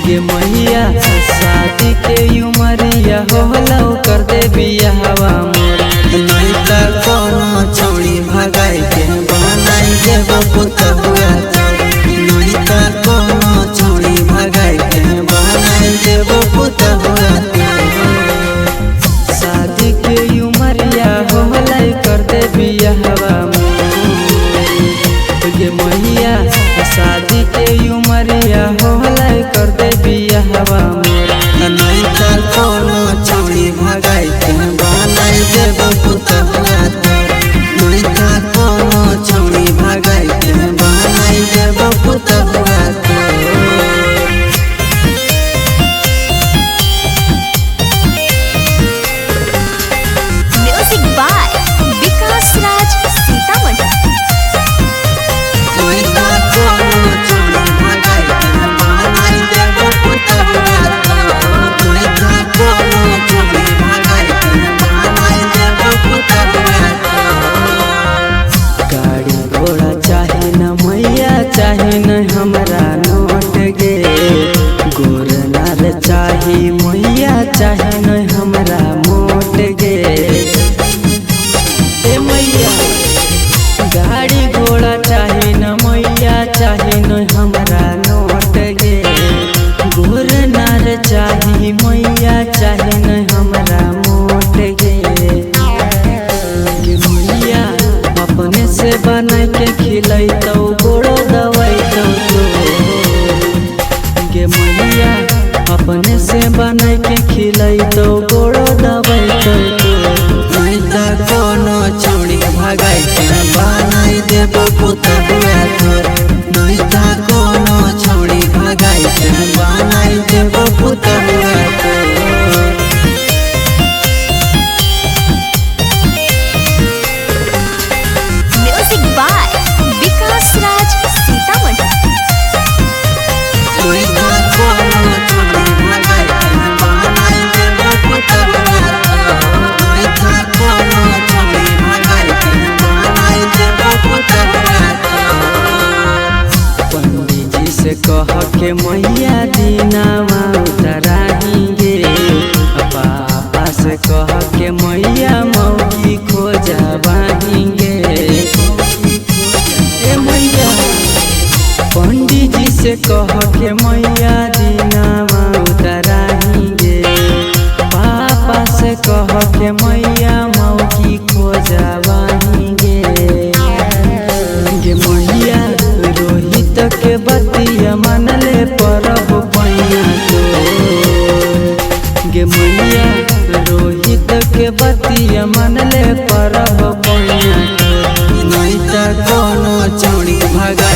गे मैया शादी के उमरिया होला कर दे बियाहवा मोर। नहीं त कोनो छौड़ी भगाई के बनाई देब पुतहुआ तोर। नहीं त कोनो छौड़ी भगाई के बनाई देब पुतहुआ तोर। शादी के उमरिया होला कर दे बियाहवा मोर। गे मैया शादी के उमरिया होला कर दे बियाहवा मोर। नहीं त कोनो छौड़ी भगाई के बनाई देब पुतहुआ तोर। नहीं त कोनो छौड़ी भगाई के बनाई देब पुतहुआ तोर। म्यूजिक बाय विकास राज सीतामढ़ी। नहीं त कोनो छौड़ी भगाई के बनाई देब पुतहुआ तोर। नहीं त कोनो छौड़ी भगाई के बनाई देब पुतहुआ तोर। गाड़ी घोड़ा चाहे न मैया चाहे न हमरा नोट गे। गोर नार चाहे मैया चाहे न हमरा मोट गे। ए मैया गाड़ी घोड़ा चाहे न मैया चाहे न हमरा नोट गे। गोर नार चाहे मैया चाहे न हमरा मोट गे। गे मैया अपने से बना के खिलैतौ गोड़ो दवैतौ तो। गे मैया अपने से बना के खिलैतौ गोड़ो दवैतौ तो। नहीं त कोनो छौड़ी भगाई के बनाई देब पुतहुआ तोर। नहीं त कोनो छौड़ी भगाई के बनाई देब पुतहुआ तोर। म्यूजिक बाय विकास राज सीतामढ़ी। नहीं त कोनो छौड़ी भगाई के बनाई देब पुतहुआ तोर। नहीं त कोनो छौड़ी भगाई के बनाई देब पुतहुआ तोर। पंडित जी से कह के मैया दीनावा उतराएंगे। पापा से कह के मैया मौगी खोजवाएंगे। ए मैया पंडित जी से कह के मैया दीनावा उतराएंगे। पापा से कह के मैया मौगी खोजवाएंगे। गे मैया रोहित के बतिया मनले परब पैया तो। गे मैया रोहित के बतिया मनले परब पैया तो। नहीं त कोनो छौड़ी भगाई